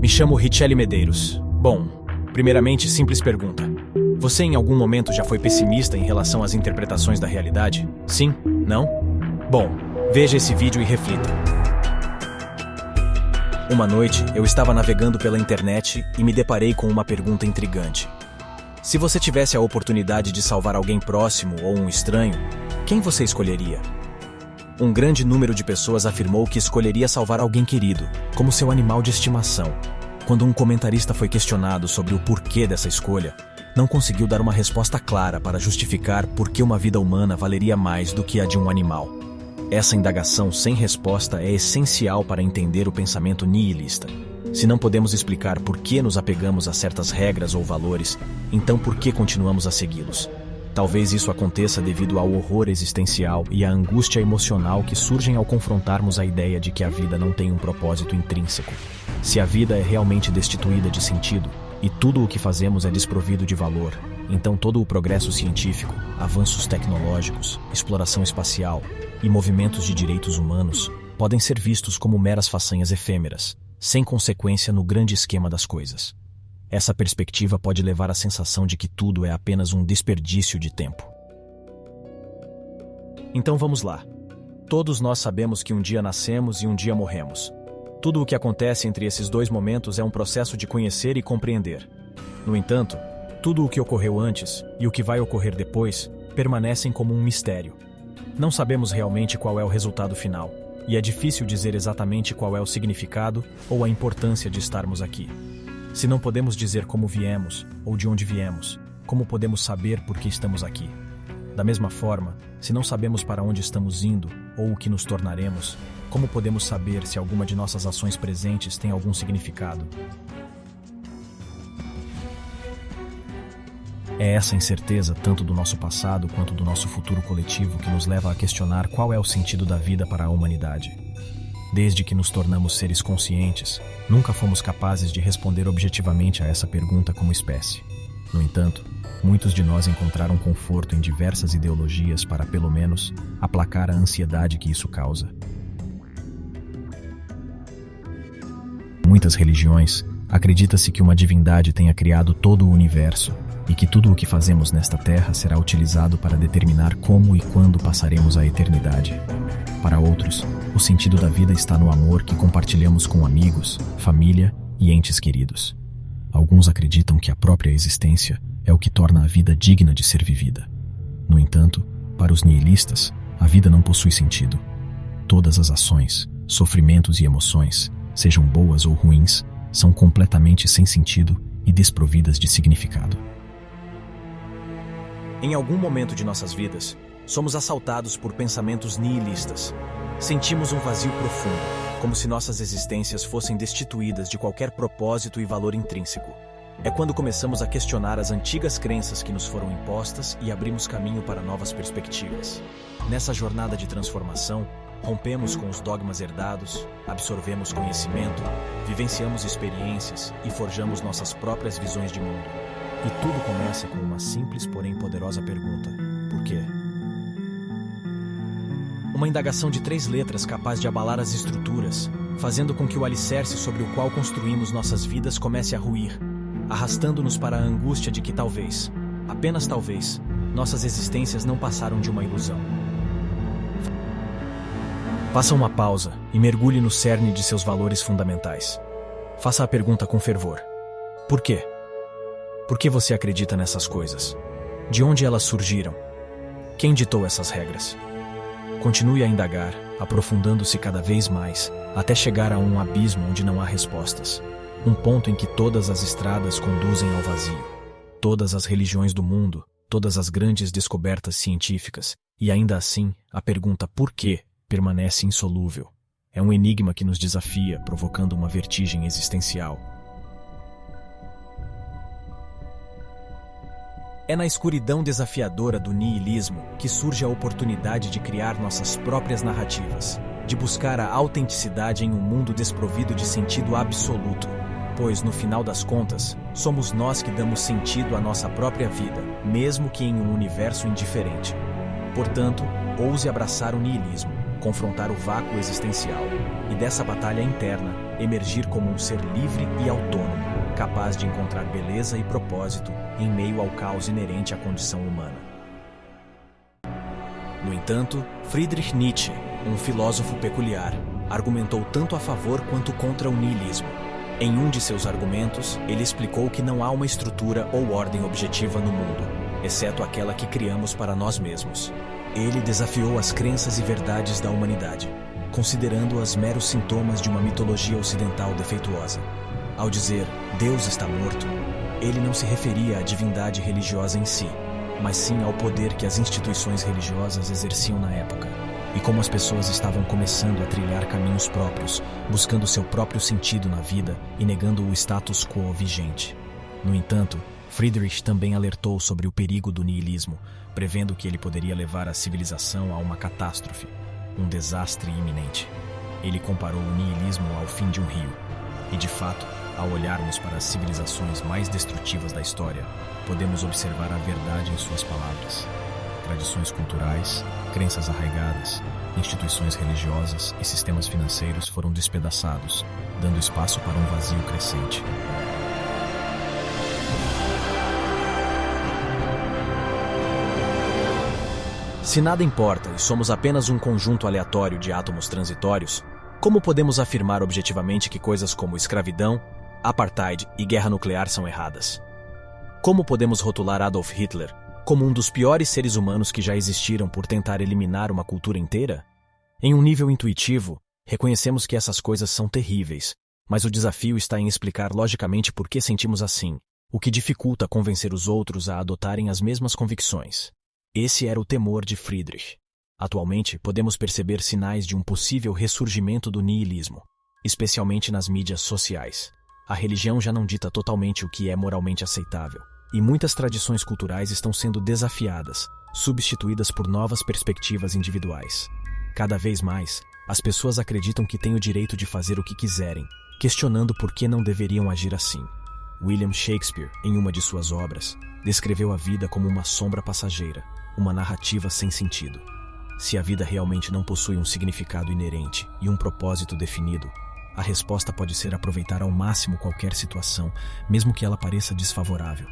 Me chamo Richelle Medeiros. Bom, primeiramente, simples pergunta. Você em algum momento já foi pessimista em relação às interpretações da realidade? Sim? Não? Bom, veja esse vídeo e reflita. Uma noite, eu estava navegando pela internet e me deparei com uma pergunta intrigante. Se você tivesse a oportunidade de salvar alguém próximo ou um estranho, quem você escolheria? Um grande número de pessoas afirmou que escolheria salvar alguém querido, como seu animal de estimação. Quando um comentarista foi questionado sobre o porquê dessa escolha, não conseguiu dar uma resposta clara para justificar por que uma vida humana valeria mais do que a de um animal. Essa indagação sem resposta é essencial para entender o pensamento nihilista. Se não podemos explicar por que nos apegamos a certas regras ou valores, então por que continuamos a segui-los? Talvez isso aconteça devido ao horror existencial e à angústia emocional que surgem ao confrontarmos a ideia de que a vida não tem um propósito intrínseco. Se a vida é realmente destituída de sentido, e tudo o que fazemos é desprovido de valor, então todo o progresso científico, avanços tecnológicos, exploração espacial e movimentos de direitos humanos podem ser vistos como meras façanhas efêmeras, sem consequência no grande esquema das coisas. Essa perspectiva pode levar à sensação de que tudo é apenas um desperdício de tempo. Então vamos lá. Todos nós sabemos que um dia nascemos e um dia morremos. Tudo o que acontece entre esses dois momentos é um processo de conhecer e compreender. No entanto, tudo o que ocorreu antes e o que vai ocorrer depois permanecem como um mistério. Não sabemos realmente qual é o resultado final, e é difícil dizer exatamente qual é o significado ou a importância de estarmos aqui. Se não podemos dizer como viemos ou de onde viemos, como podemos saber por que estamos aqui? Da mesma forma, se não sabemos para onde estamos indo ou o que nos tornaremos, como podemos saber se alguma de nossas ações presentes tem algum significado? É essa incerteza, tanto do nosso passado quanto do nosso futuro coletivo, que nos leva a questionar qual é o sentido da vida para a humanidade. Desde que nos tornamos seres conscientes, nunca fomos capazes de responder objetivamente a essa pergunta como espécie. No entanto, muitos de nós encontraram conforto em diversas ideologias para, pelo menos, aplacar a ansiedade que isso causa. Em muitas religiões, acredita-se que uma divindade tenha criado todo o universo e que tudo o que fazemos nesta terra será utilizado para determinar como e quando passaremos a eternidade. Para outros, o sentido da vida está no amor que compartilhamos com amigos, família e entes queridos. Alguns acreditam que a própria existência é o que torna a vida digna de ser vivida. No entanto, para os nihilistas, a vida não possui sentido. Todas as ações, sofrimentos e emoções, sejam boas ou ruins, são completamente sem sentido e desprovidas de significado. Em algum momento de nossas vidas, somos assaltados por pensamentos nihilistas. Sentimos um vazio profundo, como se nossas existências fossem destituídas de qualquer propósito e valor intrínseco. É quando começamos a questionar as antigas crenças que nos foram impostas e abrimos caminho para novas perspectivas. Nessa jornada de transformação, rompemos com os dogmas herdados, absorvemos conhecimento, vivenciamos experiências e forjamos nossas próprias visões de mundo. E tudo começa com uma simples, porém poderosa pergunta: por quê? Uma indagação de 3 letras capaz de abalar as estruturas, fazendo com que o alicerce sobre o qual construímos nossas vidas comece a ruir, arrastando-nos para a angústia de que talvez, apenas talvez, nossas existências não passaram de uma ilusão. Faça uma pausa e mergulhe no cerne de seus valores fundamentais. Faça a pergunta com fervor: por quê? Por que você acredita nessas coisas? De onde elas surgiram? Quem ditou essas regras? Continue a indagar, aprofundando-se cada vez mais, até chegar a um abismo onde não há respostas. Um ponto em que todas as estradas conduzem ao vazio. Todas as religiões do mundo, todas as grandes descobertas científicas, e ainda assim, a pergunta por quê permanece insolúvel. É um enigma que nos desafia, provocando uma vertigem existencial. É na escuridão desafiadora do nihilismo que surge a oportunidade de criar nossas próprias narrativas, de buscar a autenticidade em um mundo desprovido de sentido absoluto, pois, no final das contas, somos nós que damos sentido à nossa própria vida, mesmo que em um universo indiferente. Portanto, ouse abraçar o nihilismo, confrontar o vácuo existencial, e dessa batalha interna, emergir como um ser livre e autônomo, capaz de encontrar beleza e propósito em meio ao caos inerente à condição humana. No entanto, Friedrich Nietzsche, um filósofo peculiar, argumentou tanto a favor quanto contra o niilismo. Em um de seus argumentos, ele explicou que não há uma estrutura ou ordem objetiva no mundo, exceto aquela que criamos para nós mesmos. Ele desafiou as crenças e verdades da humanidade, considerando-as meros sintomas de uma mitologia ocidental defeituosa. Ao dizer "Deus está morto", ele não se referia à divindade religiosa em si, mas sim ao poder que as instituições religiosas exerciam na época, e como as pessoas estavam começando a trilhar caminhos próprios, buscando seu próprio sentido na vida e negando o status quo vigente. No entanto, Friedrich também alertou sobre o perigo do niilismo, prevendo que ele poderia levar a civilização a uma catástrofe, um desastre iminente. Ele comparou o niilismo ao fim de um rio, e de fato, ao olharmos para as civilizações mais destrutivas da história, podemos observar a verdade em suas palavras. Tradições culturais, crenças arraigadas, instituições religiosas e sistemas financeiros foram despedaçados, dando espaço para um vazio crescente. Se nada importa e somos apenas um conjunto aleatório de átomos transitórios, como podemos afirmar objetivamente que coisas como escravidão, apartheid e guerra nuclear são erradas? Como podemos rotular Adolf Hitler como um dos piores seres humanos que já existiram por tentar eliminar uma cultura inteira? Em um nível intuitivo, reconhecemos que essas coisas são terríveis, mas o desafio está em explicar logicamente por que sentimos assim, o que dificulta convencer os outros a adotarem as mesmas convicções. Esse era o temor de Friedrich. Atualmente, podemos perceber sinais de um possível ressurgimento do niilismo, especialmente nas mídias sociais. A religião já não dita totalmente o que é moralmente aceitável, e muitas tradições culturais estão sendo desafiadas, substituídas por novas perspectivas individuais. Cada vez mais, as pessoas acreditam que têm o direito de fazer o que quiserem, questionando por que não deveriam agir assim. William Shakespeare, em uma de suas obras, descreveu a vida como uma sombra passageira, uma narrativa sem sentido. Se a vida realmente não possui um significado inerente e um propósito definido, a resposta pode ser aproveitar ao máximo qualquer situação, mesmo que ela pareça desfavorável.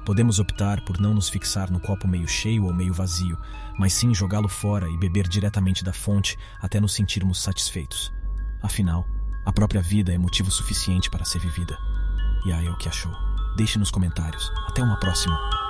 Podemos optar por não nos fixar no copo meio cheio ou meio vazio, mas sim jogá-lo fora e beber diretamente da fonte até nos sentirmos satisfeitos. Afinal, a própria vida é motivo suficiente para ser vivida. E aí, o que achou? Deixe nos comentários. Até uma próxima!